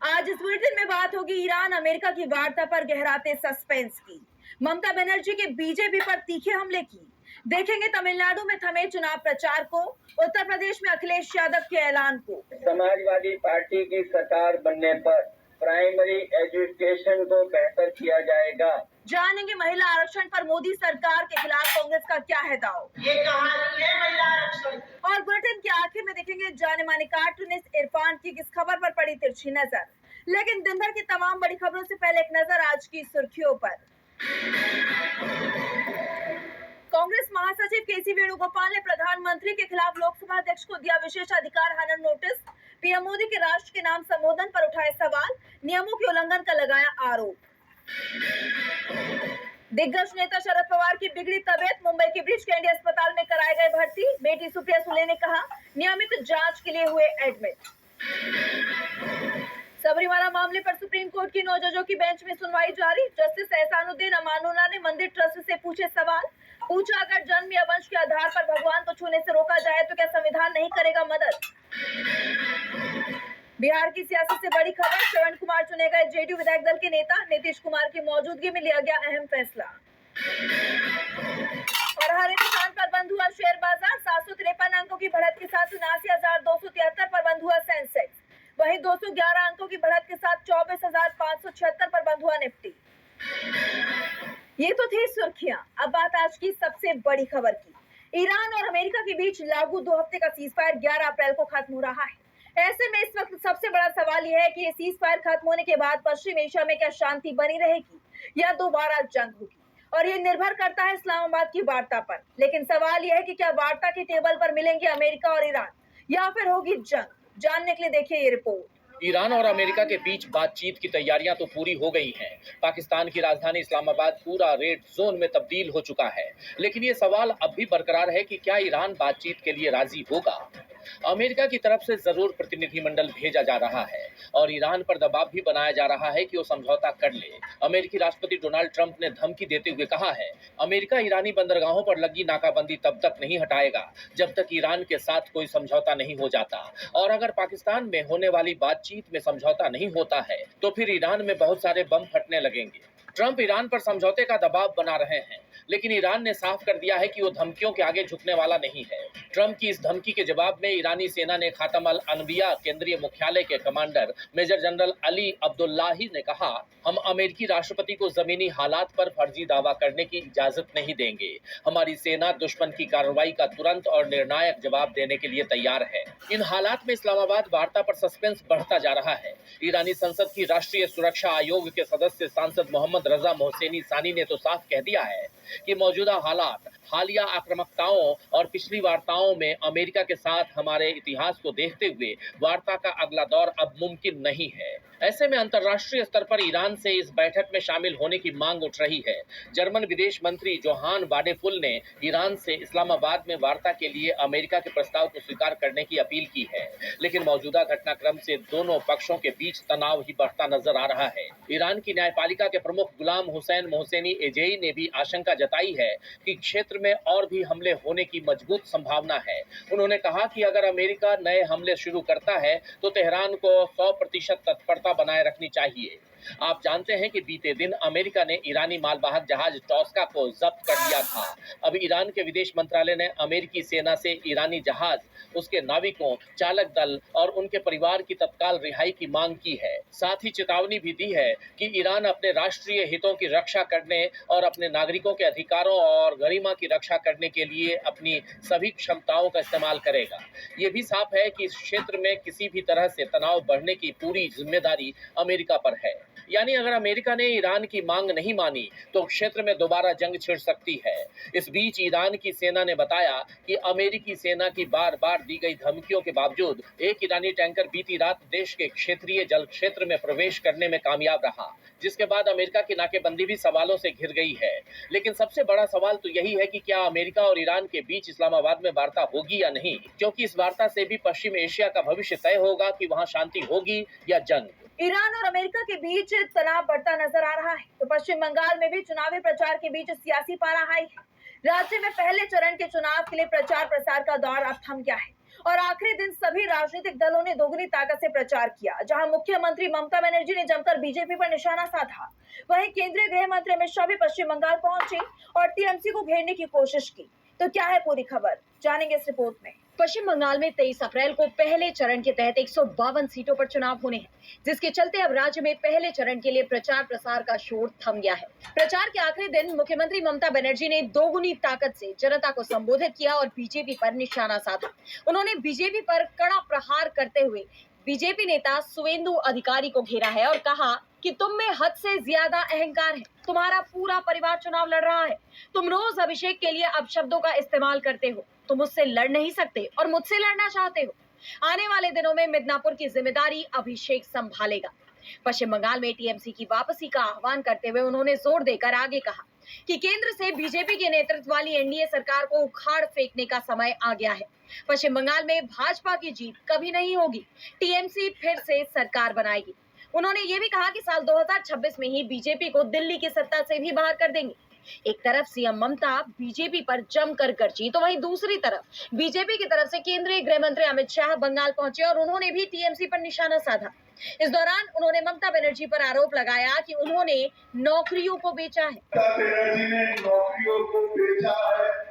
आज इस बुलेटिन में बात होगी ईरान अमेरिका की वार्ता पर गहराते सस्पेंस की, ममता बनर्जी के बीजेपी पर तीखे हमले की, देखेंगे तमिलनाडु में थमे चुनाव प्रचार को, उत्तर प्रदेश में अखिलेश यादव के ऐलान को। समाजवादी पार्टी की सरकार बनने पर प्राइमरी एजुकेशन को बेहतर किया जाएगा। जानेंगे महिला आरक्षण पर मोदी सरकार के खिलाफ कांग्रेस का क्या है दाव। ये कहानी है महिला आरक्षण। और बुलेटिन के आखिर में देखेंगे जाने माने कार्टूनिस्ट इरफान की किस खबर पर पड़ी तिरछी नजर। लेकिन दिन भर की तमाम बड़ी खबरों से पहले एक नजर आज की सुर्खियों पर। कांग्रेस महासचिव केसी वेणुगोपाल ने प्रधानमंत्री के खिलाफ लोकसभा अध्यक्ष को दिया विशेषाधिकार हनन नोटिस। पीएम मोदी के राष्ट्र के नाम संबोधन पर उठाए सवाल, नियमों के उल्लंघन का लगाया आरोप। दिग्गज नेता शरद पवार की बिगड़ी तबीयत, मुंबई के ब्रिज कैंडी अस्पताल में कराए गए भर्ती। बेटी सुप्रिया सुले ने कहा नियमित जांच के लिए हुए एडमिट। सबरीमाला मामले पर सुप्रीम कोर्ट की 9 जजों की बेंच में सुनवाई जारी। जस्टिस एहसानुद्दीन अमानुल्लाह ने मंदिर ट्रस्ट से पूछे सवाल। पूछा अगर जन्म या वंश के आधार पर भगवान को छूने से रोका जाए तो क्या संविधान नहीं करेगा मदद। बिहार की सियासत से बड़ी खबर, श्रवण कुमार चुने गए जेडीयू विधायक दल के नेता। नीतीश कुमार की मौजूदगी में लिया गया अहम फैसला। और हर स्थान पर बंद हुआ शेयर बाजार, 753 अंकों की बढ़त के साथ 79,273 पर बंद हुआ सेंसेक्स। वहीं 211 अंकों की बढ़त के साथ 24,576 पर बंद हुआ निफ्टी। ये तो थी सुर्खियां। अब बात आज की सबसे बड़ी खबर की। ईरान और अमेरिका के बीच लागू 2 हफ्ते का सीजफायर 11 अप्रैल को खत्म हो रहा है। ऐसे में इस वक्त सबसे बड़ा सवाल यह है कि ये सीजफायर खत्म होने के बाद पश्चिम एशिया में क्या शांति बनी रहेगी या दोबारा जंग होगी, और ये निर्भर करता है इस्लामाबाद की वार्ता पर। लेकिन सवाल यह है कि क्या वार्ता के टेबल पर मिलेंगे अमेरिका और ईरान या फिर होगी जंग। जानने के लिए देखिए ये रिपोर्ट। ईरान और अमेरिका के बीच बातचीत की तैयारियां तो पूरी हो गई हैं। पाकिस्तान की राजधानी इस्लामाबाद पूरा रेड जोन में तब्दील हो चुका है। लेकिन ये सवाल अब भी बरकरार है कि क्या ईरान बातचीत के लिए राजी होगा। अमेरिका की तरफ से जरूर प्रतिनिधिमंडल भेजा जा रहा है और ईरान पर दबाव भी बनाया जा रहा है कि वो समझौता कर ले। अमेरिकी राष्ट्रपति डोनाल्ड ट्रंप ने धमकी देते हुए कहा है, अमेरिका ईरानी बंदरगाहों पर लगी नाकाबंदी तब तक नहीं हटाएगा जब तक ईरान के साथ कोई समझौता नहीं हो जाता, और अगर पाकिस्तान में होने वाली बातचीत में समझौता नहीं होता है तो फिर ईरान में बहुत सारे बम फटने लगेंगे। ट्रंप ईरान पर समझौते का दबाव बना रहे हैं, लेकिन ईरान ने साफ कर दिया है कि वो धमकियों के आगे झुकने वाला नहीं है। ट्रंप की इस धमकी के जवाब में ईरानी सेना ने खातम अल अनबिया केंद्रीय मुख्यालय के commander major general Ali Abdollahi ने कहा, हम अमेरिकी राष्ट्रपति को जमीनी हालात पर फर्जी दावा करने की इजाजत नहीं देंगे। हमारी सेना दुश्मन की कार्रवाई का तुरंत और निर्णायक जवाब देने के लिए तैयार है। इन हालात में इस्लामाबाद वार्ता पर सस्पेंस बढ़ता जा रहा है। ईरानी संसद की राष्ट्रीय सुरक्षा आयोग के सदस्य सांसद मोहम्मद रजा मोहसेनी सानी ने तो साफ कह दिया है कि मौजूदा हालात, हालिया आक्रामकताओं और पिछली वार्ताओं में अमेरिका के साथ हमारे इतिहास को देखते हुए वार्ता का अगला दौर अब मुमकिन नहीं है। ऐसे में अंतर्राष्ट्रीय स्तर पर ईरान से इस बैठक में शामिल होने की मांग उठ रही है। जर्मन विदेश मंत्री जोहान वाडेफुल ने ईरान से इस्लामाबाद में वार्ता के लिए अमेरिका के प्रस्ताव को स्वीकार करने की अपील की है, लेकिन मौजूदा घटनाक्रम से दोनों पक्षों के बीच तनाव ही बढ़ता नजर आ रहा है। ईरान की न्यायपालिका के प्रमुख गुलाम हुसैन मोहसेनी एजेई ने भी आशंका जताई है कि क्षेत्र में और भी हमले होने की मजबूत संभावना है। उन्होंने कहा कि अगर अमेरिका नए हमले शुरू करता है तो तेहरान को 100% तत्परता बनाए रखनी चाहिए। आप जानते हैं कि बीते दिन अमेरिका ने ईरानी मालवाहक जहाज टॉस्का को जब्त कर लिया था। अब ईरान के विदेश मंत्रालय ने अमेरिकी सेना से ईरानी जहाज, उसके नाविकों, चालक दल और उनके परिवार की तत्काल रिहाई की मांग की है। साथ ही चेतावनी भी दी है कि ईरान अपने राष्ट्रीय हितों की रक्षा करने और अपने नागरिकों के अधिकारों और गरिमा की रक्षा करने के लिए अपनी सभी क्षमताओं का इस्तेमाल करेगा। ये भी साफ है कि इस क्षेत्र में किसी भी तरह से तनाव बढ़ने की पूरी जिम्मेदारी अमेरिका पर है। यानी अगर अमेरिका ने ईरान की मांग नहीं मानी तो क्षेत्र में दोबारा जंग छिड़ सकती है। इस बीच ईरान की सेना ने बताया कि अमेरिकी सेना की बार बार दी गई धमकियों के बावजूद एक ईरानी टैंकर बीती रात देश के क्षेत्रीय जल क्षेत्र में प्रवेश करने में कामयाब रहा, जिसके बाद अमेरिका की नाकेबंदी भी सवालों से घिर गई है। लेकिन सबसे बड़ा सवाल तो यही है कि क्या अमेरिका और ईरान के बीच इस्लामाबाद में वार्ता होगी या नहीं, क्योंकि इस वार्ता से भी पश्चिम एशिया का भविष्य तय होगा कि वहां शांति होगी या जंग। ईरान और अमेरिका के बीच तनाव बढ़ता नजर आ रहा है तो पश्चिम बंगाल में भी चुनावी प्रचार के बीच सियासी पारा हाई है। राज्य में पहले चरण के चुनाव के लिए प्रचार प्रसार का दौर अब थम गया है और आखिरी दिन सभी राजनीतिक दलों ने दोगुनी ताकत से प्रचार किया। जहां मुख्यमंत्री ममता बनर्जी ने जमकर बीजेपी पर निशाना साधा, वहीं केंद्रीय गृह मंत्री अमित शाह भी पश्चिम बंगाल पहुंचे और टीएमसी को घेरने की कोशिश की। तो क्या है पूरी खबर, जानेंगे इस रिपोर्ट में। पश्चिम बंगाल में 23 अप्रैल को पहले चरण के तहत 152 सीटों पर चुनाव होने हैं, जिसके चलते अब राज्य में पहले चरण के लिए प्रचार प्रसार का शोर थम गया है। प्रचार के आखिरी दिन मुख्यमंत्री ममता बनर्जी ने दोगुनी ताकत से जनता को संबोधित किया और बीजेपी पर निशाना साधा। उन्होंने बीजेपी पर कड़ा प्रहार करते हुए बीजेपी नेता सुवेंदु अधिकारी को घेरा है और कहा कि तुम में हद से ज्यादा अहंकार है, तुम्हारा पूरा परिवार चुनाव लड़ रहा है, तुम रोज अभिषेक के लिए अपशब्दों का इस्तेमाल करते हो, तुम मुझसे लड़ नहीं सकते और मुझसे लड़ना चाहते हो। आने वाले दिनों में मिदनापुर की जिम्मेदारी अभिषेक संभालेगा। पश्चिम बंगाल में टीएमसी की वापसी का आह्वान करते हुए उन्होंने जोर देकर आगे कहा कि केंद्र से बीजेपी के नेतृत्व वाली एनडीए सरकार को उखाड़ फेंकने का समय आ गया है। पश्चिम बंगाल में भाजपा की जीत कभी नहीं होगी, टीएमसी फिर से सरकार बनाएगी। उन्होंने ये भी कहा कि साल 2026 में ही बीजेपी को दिल्ली की सत्ता से भी बाहर कर देंगे। एक तरफ सीएम ममता बीजेपी पर जमकर गरजी, तो वहीं दूसरी तरफ बीजेपी की तरफ से केंद्रीय गृह मंत्री अमित शाह बंगाल पहुंचे और उन्होंने भी टीएमसी पर निशाना साधा। इस दौरान उन्होंने ममता बनर्जी पर आरोप लगाया कि उन्होंने नौकरियों को बेचा है। बनर्जी ने नौकरियों को बेचा है।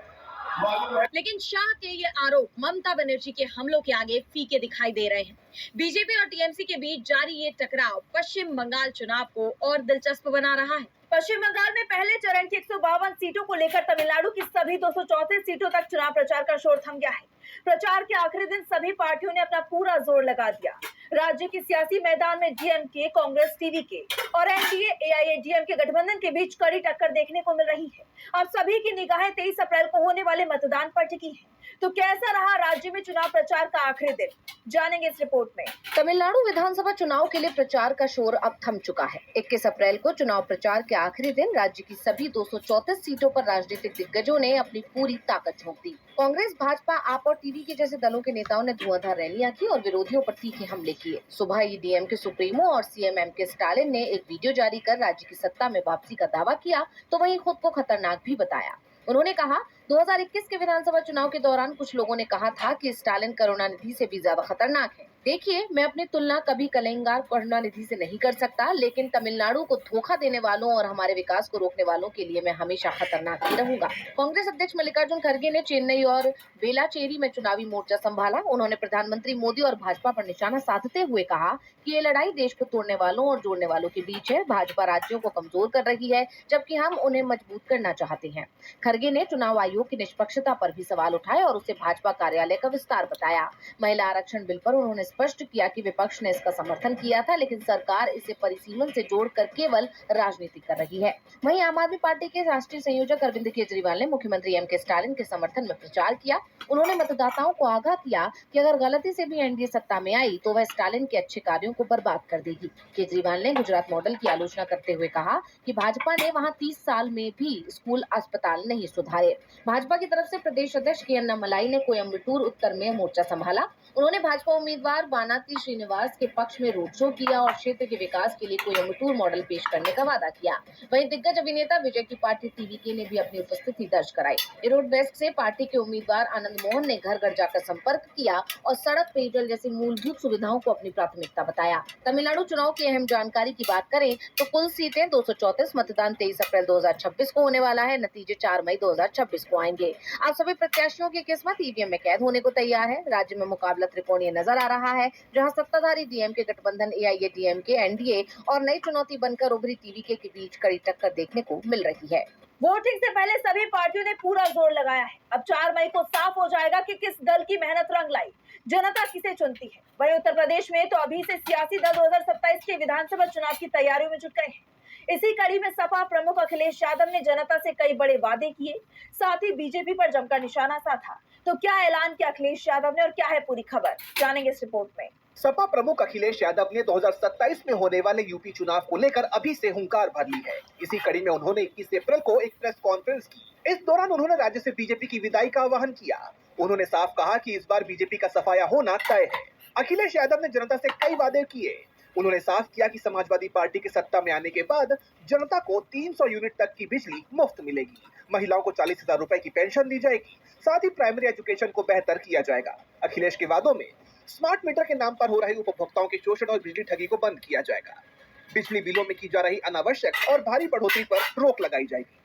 लेकिन शाह के ये आरोप ममता बनर्जी के हमलों के आगे फीके दिखाई दे रहे हैं। बीजेपी और टीएमसी के बीच जारी ये टकराव पश्चिम बंगाल चुनाव को और दिलचस्प बना रहा है। पश्चिम बंगाल में पहले चरण की 152 सीटों को लेकर तमिलनाडु की सभी 234 सीटों तक चुनाव प्रचार का शोर थम गया है। प्रचार के आखिरी दिन सभी पार्टियों ने अपना पूरा जोर लगा दिया। राज्य के सियासी मैदान में डीएमके, कांग्रेस, टीवीके और एनडीए एआईएडीएमके गठबंधन के बीच कड़ी टक्कर देखने को मिल रही है। अब सभी की निगाहें 23 अप्रैल को होने वाले मतदान पर टिकी है। तो कैसा रहा राज्य में चुनाव प्रचार का आखिरी दिन, जानेंगे इस रिपोर्ट में। तमिलनाडु विधानसभा चुनाव के लिए प्रचार का शोर अब थम चुका है। 21 अप्रैल को चुनाव प्रचार के आखिरी दिन राज्य की सभी 234 सीटों पर राजनीतिक दिग्गजों ने अपनी पूरी ताकत झोंक दी। कांग्रेस, भाजपा, आप और टीवीके जैसे दलों के नेताओं ने धुआंधार रैलियां की और विरोधियों पर तीखे हमले किए। सुबह ही डीएमके सुप्रीमो और सीएम एमके स्टालिन ने एक वीडियो जारी कर राज्य की सत्ता में वापसी का दावा किया, तो वहीं खुद को खतरनाक भी बताया। उन्होंने कहा 2021 के विधानसभा चुनाव के दौरान कुछ लोगों ने कहा था कि स्टालिन करुणानिधि से भी ज्यादा खतरनाक है। देखिए, मैं अपनी तुलना कभी कलिंगार करुणानिधि से नहीं कर सकता, लेकिन तमिलनाडु को धोखा देने वालों और हमारे विकास को रोकने वालों के लिए मैं हमेशा खतरनाक ही रहूंगा। कांग्रेस अध्यक्ष मल्लिकार्जुन खड़गे ने चेन्नई और बेलाचेरी में चुनावी मोर्चा संभाला। उन्होंने प्रधानमंत्री मोदी और भाजपा पर निशाना साधते हुए कहा कि ये लड़ाई देश को तोड़ने वालों और जोड़ने वालों के बीच है। भाजपा राज्यों को कमजोर कर रही है, जबकि हम उन्हें मजबूत करना चाहते हैं। खड़गे ने चुनाव आयोग की निष्पक्षता पर भी सवाल उठाए और उसे भाजपा कार्यालय का विस्तार बताया। महिला आरक्षण बिल पर उन्होंने स्पष्ट किया कि विपक्ष ने इसका समर्थन किया था, लेकिन सरकार इसे परिसीमन से जोड़कर केवल राजनीति कर रही है। वहीं आम आदमी पार्टी के राष्ट्रीय संयोजक अरविंद केजरीवाल ने मुख्यमंत्री एमके स्टालिन के समर्थन में प्रचार किया। उन्होंने मतदाताओं को आगाह किया कि अगर गलती से भी एनडीए सत्ता में आई तो वह स्टालिन के अच्छे कार्यों को बर्बाद कर देगी। केजरीवाल ने गुजरात मॉडल की आलोचना करते हुए कहा कि भाजपा ने वहां 30 साल में भी स्कूल, अस्पताल नहीं सुधारे। भाजपा की तरफ से प्रदेश अध्यक्ष के अन्नामलाई ने कोयम्बटूर उत्तर में मोर्चा संभाला। उन्होंने भाजपा उम्मीदवार वानाथी श्रीनिवास के पक्ष में रोड शो किया और क्षेत्र के विकास के लिए कोयम्बटूर मॉडल पेश करने का वादा किया। वहीं दिग्गज अभिनेता विजय की पार्टी टीवीके ने भी अपनी उपस्थिति दर्ज कराई। इरोड वेस्ट से पार्टी के उम्मीदवार आनंद मोहन ने घर घर जाकर संपर्क किया और सड़क, पेयजल जैसी मूलभूत सुविधाओं को अपनी प्राथमिकता बताया। तमिलनाडु चुनाव की अहम जानकारी की बात करें तो कुल सीटें 234, मतदान 23 अप्रैल 2026 को होने वाला है। नतीजे 4 मई 2026 को आएंगे। अब सभी प्रत्याशियों की किस्मत ईवीएम में कैद होने को तैयार है। राज्य में मुकाबला त्रिकोणीय नजर आ रहा है, जहां सत्ताधारी डीएमके गठबंधन, एआईएडीएमके, एनडीए और नई चुनौती बनकर उभरी टीवीके के बीच कड़ी टक्कर देखने को मिल रही है। वोटिंग से पहले सभी पार्टियों ने पूरा जोर लगाया है। अब 4 मई को साफ हो जाएगा कि किस दल की मेहनत रंग लाई, जनता किसे चुनती है। वहीं उत्तर प्रदेश में तो अभी से सियासी दल 2027 के विधानसभा चुनाव की तैयारियों में जुट गए हैं। इसी कड़ी में सपा प्रमुख अखिलेश यादव ने जनता से कई बड़े वादे किए, साथ ही बीजेपी पर जमकर निशाना साधा। तो क्या ऐलान किया अखिलेश यादव ने और क्या है पूरी खबर, जानेंगे इस रिपोर्ट में। सपा प्रमुख अखिलेश यादव ने 2027 में होने वाले यूपी चुनाव को लेकर अभी से हुंकार भर ली है। इसी कड़ी में उन्होंने 21 अप्रैल को एक प्रेस कॉन्फ्रेंस की। इस दौरान उन्होंने राज्य से बीजेपी की विदाई का आह्वान किया। उन्होंने साफ कहा कि इस बार बीजेपी का सफाया होना तय है। अखिलेश यादव ने जनता से कई वादे किए। उन्होंने साफ किया कि समाजवादी पार्टी के सत्ता में आने के बाद जनता को 300 यूनिट तक की बिजली मुफ्त मिलेगी, महिलाओं को 40,000 रुपए की पेंशन दी जाएगी, साथ ही प्राइमरी एजुकेशन को बेहतर किया जाएगा। अखिलेश के वादों में स्मार्ट मीटर के नाम पर हो रहे उपभोक्ताओं के शोषण और बिजली ठगी को बंद किया जाएगा। बिजली बिलों में की जा रही अनावश्यक और भारी बढ़ोतरी पर रोक लगाई जाएगी।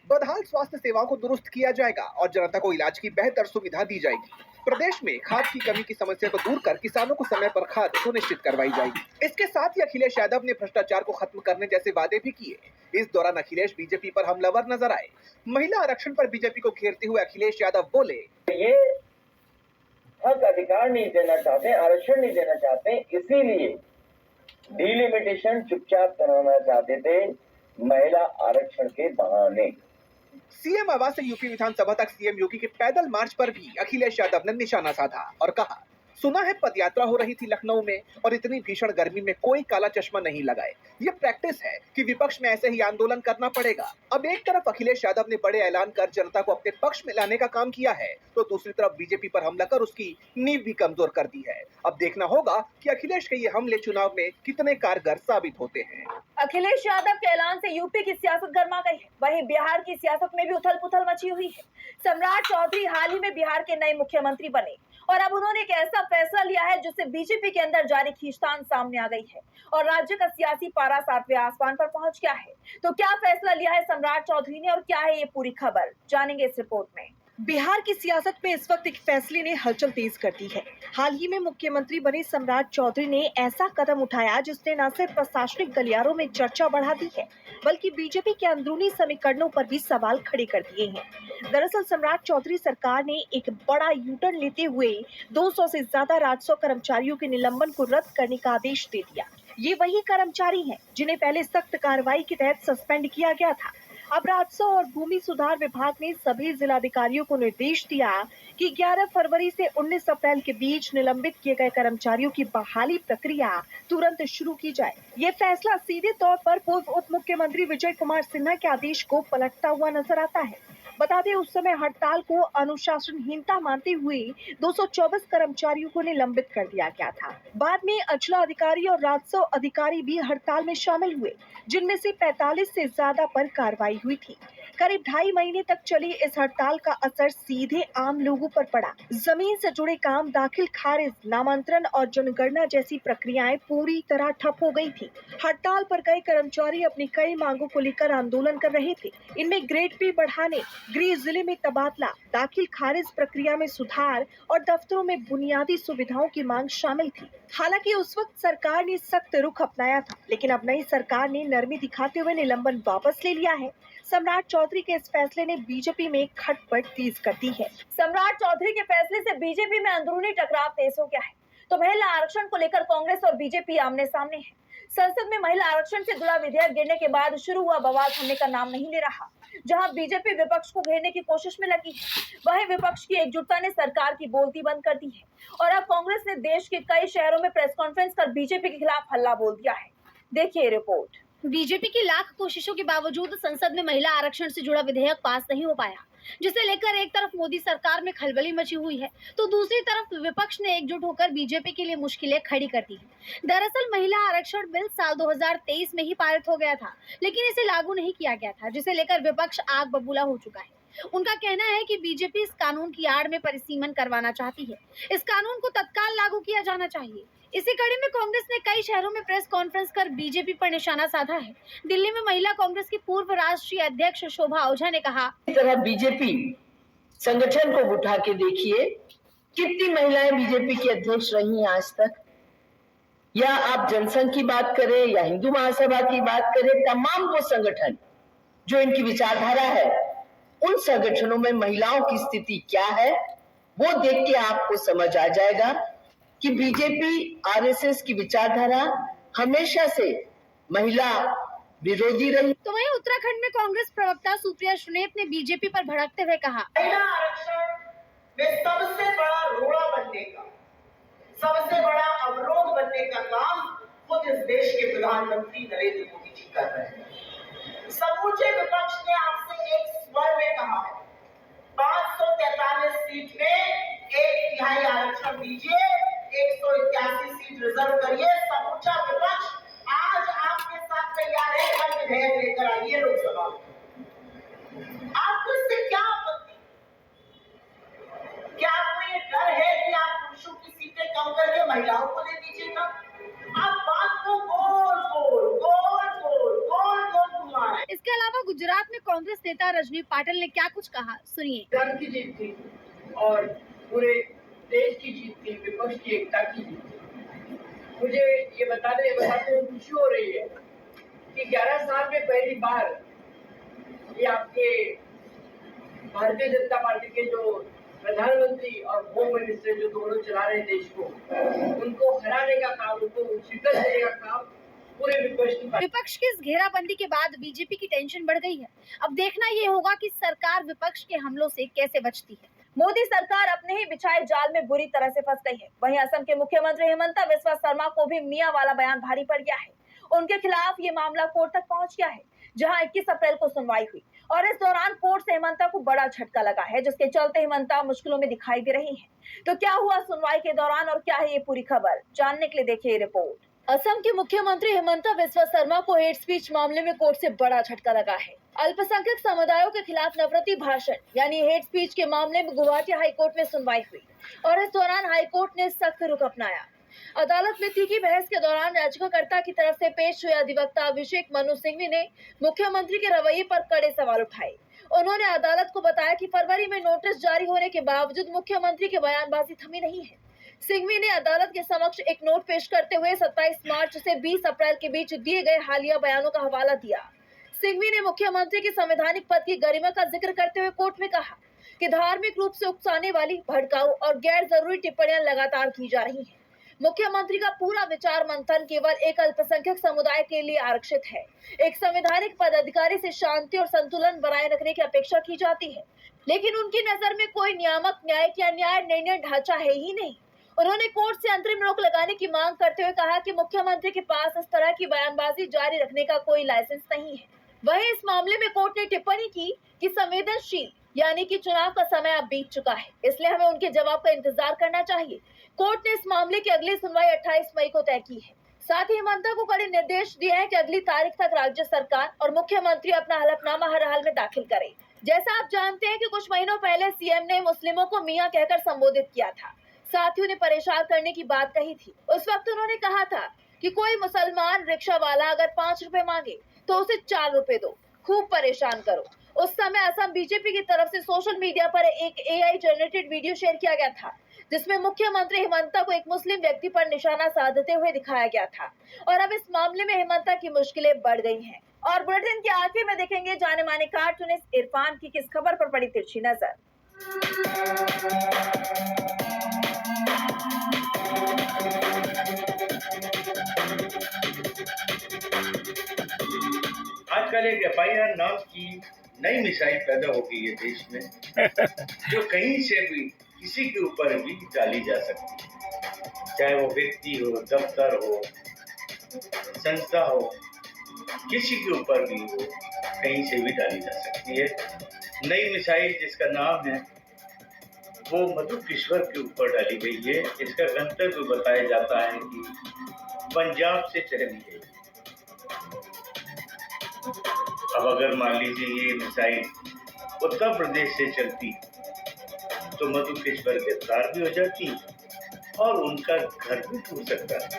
बदहाल स्वास्थ्य सेवाओं को दुरुस्त किया जाएगा और जनता को इलाज की बेहतर सुविधा दी जाएगी। प्रदेश में खाद की कमी की समस्या को दूर कर किसानों को समय पर खाद सुनिश्चित करवाई जाएगी। इसके साथ ही अखिलेश यादव ने भ्रष्टाचार को खत्म करने जैसे वादे भी किए। इस दौरान अखिलेश बीजेपी पर हमलावर नजर आए। महिला आरक्षण पर बीजेपी को घेरते हुए अखिलेश यादव बोले, ये हक अधिकार नहीं देना चाहते, आरक्षण नहीं देना चाहते, इसीलिए डिलिमिटेशन चुपचाप कराना चाहते थे महिला आरक्षण के बहाने। सीएम आवास से यूपी विधानसभा तक सीएम योगी के पैदल मार्च पर भी अखिलेश यादव ने निशाना साधा और कहा, सुना है पदयात्रा हो रही थी लखनऊ में और इतनी भीषण गर्मी में कोई काला चश्मा नहीं लगाए। ये प्रैक्टिस है कि विपक्ष में ऐसे ही आंदोलन करना पड़ेगा। अब एक तरफ अखिलेश यादव ने बड़े ऐलान कर जनता को अपने पक्ष में लाने का काम किया है, तो दूसरी तरफ बीजेपी पर हमला कर उसकी नींव भी कमजोर कर दी है। अब देखना होगा कि अखिलेश के ये हमले चुनाव में कितने कारगर साबित होते हैं। अखिलेश यादव के ऐलान से यूपी की सियासत गर्मा गई है, वहीं बिहार की सियासत में भी उथल पुथल मची हुई है। सम्राट चौधरी हाल ही में बिहार के नए मुख्यमंत्री बने और अब उन्होंने एक ऐसा फैसला लिया है जिससे बीजेपी के अंदर जारी खींचतान सामने आ गई है और राज्य का सियासी पारा 7वें आसमान पर पहुंच गया है। तो क्या फैसला लिया है सम्राट चौधरी ने और क्या है ये पूरी खबर, जानेंगे इस रिपोर्ट में। बिहार की सियासत में इस वक्त एक फैसले ने हलचल तेज कर दी है। हाल ही में मुख्यमंत्री बने सम्राट चौधरी ने ऐसा कदम उठाया जिसने न सिर्फ प्रशासनिक गलियारों में चर्चा बढ़ा दी है, बल्कि बीजेपी के अंदरूनी समीकरणों पर भी सवाल खड़े कर दिए हैं। दरअसल सम्राट चौधरी सरकार ने एक बड़ा यूटर्न लेते हुए 200 से ज्यादा राजस्व कर्मचारियों के निलंबन को रद्द करने का आदेश दे दिया। ये वही कर्मचारी हैं जिन्हें पहले सख्त कार्रवाई के तहत सस्पेंड किया गया था। अब राजस्व और भूमि सुधार विभाग ने सभी जिलाधिकारियों को निर्देश दिया कि 11 फरवरी से 19 अप्रैल के बीच निलंबित किए गए कर्मचारियों की बहाली प्रक्रिया तुरंत शुरू की जाए। ये फैसला सीधे तौर पर पूर्व उप मुख्यमंत्री विजय कुमार सिन्हा के आदेश को पलटता हुआ नजर आता है। बता दें, उस समय हड़ताल को अनुशासनहीनता मानते हुए 224 कर्मचारियों को निलंबित कर दिया गया था। बाद में अंचला अधिकारी और राजस्व अधिकारी भी हड़ताल में शामिल हुए, जिनमें से 45 से ज्यादा पर कार्रवाई हुई थी। करीब 2.5 महीने तक चली इस हड़ताल का असर सीधे आम लोगों पर पड़ा। जमीन से जुड़े काम, दाखिल खारिज, नामांतरण और जनगणना जैसी प्रक्रियाएं पूरी तरह ठप हो गई थी। हड़ताल पर गए कर्मचारी अपनी कई मांगों को लेकर आंदोलन कर रहे थे। इनमें ग्रेड पे बढ़ाने, गृह जिले में तबादला, दाखिल खारिज प्रक्रिया में सुधार और दफ्तरों में बुनियादी सुविधाओं की मांग शामिल थी। हालांकि उस वक्त सरकार ने सख्त रुख अपनाया था, लेकिन अब नई सरकार ने नरमी दिखाते हुए निलंबन वापस ले लिया है। सम्राट चौधरी के इस फैसले ने बीजेपी में खटपट तेज कर दी है। सम्राट चौधरी के फैसले से बीजेपी में अंदरूनी टकराव तेज हो गया है। तो महिला आरक्षण को लेकर कांग्रेस और बीजेपी आमने सामने है। संसद में महिला आरक्षण से जुड़ा विधेयक गिरने के बाद शुरू हुआ बवाल थमने का नाम नहीं ले रहा। जहां बीजेपी विपक्ष को घेरने की कोशिश में लगी है, वहीं विपक्ष की एकजुटता ने सरकार की बोलती बंद कर दी है और अब कांग्रेस ने देश के कई शहरों में प्रेस कॉन्फ्रेंस कर बीजेपी के खिलाफ हल्ला बोल दिया है। देखिए रिपोर्ट। बीजेपी की लाख कोशिशों के बावजूद संसद में महिला आरक्षण से जुड़ा विधेयक पास नहीं हो पाया, जिसे लेकर एक तरफ मोदी सरकार में खलबली मची हुई है, तो दूसरी तरफ विपक्ष ने एकजुट होकर बीजेपी के लिए मुश्किलें खड़ी कर दी हैं। दरअसल महिला आरक्षण बिल साल 2023 में ही पारित हो गया था, लेकिन इसे लागू नहीं किया गया था, जिसे लेकर विपक्ष आग बबूला हो चुका है। उनका कहना है कि बीजेपी इस कानून की आड़ में परिसीमन करवाना चाहती है। इस कानून को तत्काल लागू किया जाना चाहिए। इसी कड़ी में कांग्रेस ने कई शहरों में प्रेस कॉन्फ्रेंस कर बीजेपी पर निशाना साधा है। दिल्ली में महिला कांग्रेस की पूर्व राष्ट्रीय अध्यक्ष शोभा ओझा ने कहा, इस तरह बीजेपी संगठन को उठा के देखिए, कितनी महिलाएं बीजेपी की अध्यक्ष रही हैं आज तक। या आप जनसंघ की बात करें या हिंदू महासभा की बात करें, तमाम वो संगठन जो इनकी विचारधारा है, उन संगठनों में महिलाओं की स्थिति क्या है, वो देख के आपको समझ आ जाएगा कि बीजेपी आरएसएस की विचारधारा हमेशा से महिला विरोधी रही। तो वहीं उत्तराखंड में कांग्रेस प्रवक्ता सुप्रिया सुनेत ने बीजेपी पर भड़कते हुए कहा, महिला आरक्षण में सबसे बड़ा रोड़ा बनने का, सबसे बड़ा अवरोध बनने का काम खुद इस देश के प्रधानमंत्री नरेंद्र मोदी जी कर रहे हैं। समूचे विपक्ष ने आपसे एक स्वर में कहा है, 543 सीट में 1/3 आरक्षण दीजिए, 181 सीट रिजर्व करिए। समूचा विपक्ष आज आपके साथ तैयार है, कल विधेयक लेकर आइए लोकसभा में। आपको इससे क्या आपत्ति? महिलाओं को ले लीजिएगा। आप बात को गोल गोल गोल गोल गोल गोल घुमा रहे हैं। इसके अलावा गुजरात में कांग्रेस नेता रजनी पाटिल ने क्या कुछ कहा, सुनिए। जन की जीत थी और पूरे देश की जीत थी, विपक्ष की एकता की जीत थी। मुझे ये बताते हुए खुशी हो रही है कि 11 साल में पहली बार ये आपके भारतीय जनता पार्टी के जो प्रधानमंत्री और होम मिनिस्टर जो दोनों चला रहे देश को, उनको हराने का काम, उनको शिकस्त देने का काम पूरे विपक्ष की इस घेराबंदी के बाद बीजेपी की टेंशन बढ़ गई है। अब देखना ये होगा कि सरकार विपक्ष के हमलों से कैसे बचती है। मोदी सरकार अपने ही बिछाए जाल में बुरी तरह से फंस गई है। वहीं असम के मुख्यमंत्री हिमंता बिस्वा शर्मा को भी मियां वाला बयान भारी पड़ गया है। उनके खिलाफ ये मामला कोर्ट तक पहुंच गया है, जहां 21 अप्रैल को सुनवाई हुई और इस दौरान कोर्ट से हिमंता को बड़ा झटका लगा है, जिसके चलते हिमंता मुश्किलों में दिखाई दे रही है। तो क्या हुआ सुनवाई के दौरान और क्या है ये पूरी खबर, जानने के लिए देखिए रिपोर्ट। असम के मुख्यमंत्री हिमंता बिस्वा शर्मा को हेट स्पीच मामले में कोर्ट से बड़ा झटका लगा है। अल्पसंख्यक समुदायों के खिलाफ नफरती भाषण यानी हेट स्पीच के मामले में गुवाहाटी हाईकोर्ट में सुनवाई हुई और इस दौरान हाईकोर्ट ने सख्त रुख अपनाया। अदालत में तीखी बहस के दौरान याचिकाकर्ता की तरफ से पेश हुए अधिवक्ता अभिषेक मनु सिंघवी ने मुख्यमंत्री के रवैये पर कड़े सवाल उठाए। उन्होंने अदालत को बताया कि फरवरी में नोटिस जारी होने के बावजूद मुख्यमंत्री की बयानबाजी थमी नहीं है। सिंघवी ने अदालत के समक्ष एक नोट पेश करते हुए 27 मार्च से 20 अप्रैल के बीच दिए गए हालिया बयानों का हवाला दिया। सिंघवी ने मुख्यमंत्री की संवैधानिक पद की गरिमा का जिक्र करते हुए कोर्ट में कहा कि धार्मिक रूप से उकसाने वाली, भड़काऊ और गैर जरूरी टिप्पणियां लगातार की जा रही हैं। मुख्यमंत्री का पूरा विचार मंथन केवल एक अल्पसंख्यक समुदाय के लिए आरक्षित है। एक संवैधानिक पदाधिकारी से शांति और संतुलन बनाए रखने की अपेक्षा की जाती है, लेकिन उनकी नजर में कोई नियामक, न्यायिक या न्याय निर्णय ढांचा है ही नहीं। उन्होंने कोर्ट से अंतरिम रोक लगाने की मांग करते हुए कहा कि मुख्यमंत्री के पास इस तरह की बयानबाजी जारी रखने का कोई लाइसेंस नहीं है। वहीं इस मामले में कोर्ट ने टिप्पणी की कि संवेदनशील यानी कि चुनाव का समय अब बीत चुका है, इसलिए हमें उनके जवाब का इंतजार करना चाहिए। कोर्ट ने इस मामले की अगली सुनवाई 28 मई को तय की है। साथ ही हिमंता को कड़े निर्देश दिए हैं कि अगली तारीख तक राज्य सरकार और मुख्यमंत्री अपना हलफनामा हर हाल में दाखिल करें। जैसा आप जानते हैं कि कुछ महीनों पहले सीएम ने मुस्लिमों को मियां कहकर संबोधित किया था, साथ ही उन्हें परेशान करने की बात कही थी। उस वक्त उन्होंने कहा था कि कोई मुसलमान रिक्शा वाला अगर 5 रुपए मांगे तो उसे 4 रुपए दो, खूब परेशान करो। उस समय असम बीजेपी की तरफ से सोशल मीडिया पर एक AI जनरेटेड वीडियो शेयर किया गया था, जिसमें मुख्यमंत्री हिमंता को एक मुस्लिम व्यक्ति पर निशाना साधते हुए दिखाया गया था। और अब इस मामले में हिमंता की मुश्किलें बढ़ गई हैं। और बुलेटिन के आखिर में देखेंगे जाने माने कार्टूनिस्ट इरफान की किस खबर पर पड़ी तिरछी नजर। आजकल एक FIR नाम की नई मिसाइल पैदा हो गई है देश में, जो कहीं से भी किसी के ऊपर भी डाली जा सकती है, चाहे वो व्यक्ति हो, दफ्तर हो, संस्था हो, किसी के ऊपर भी हो, कहीं से भी डाली जा सकती है। नई मिसाइल जिसका नाम है वो मधुकेश्वर के ऊपर डाली गई है। इसका गंतव्य बताया जाता है कि पंजाब से चली गई। अब अगर मान लीजिए ये मिसाइल उत्तर प्रदेश से चलती तो मधुकेश्वर गिरफ्तार भी हो जाती और उनका घर भी टूट सकता है।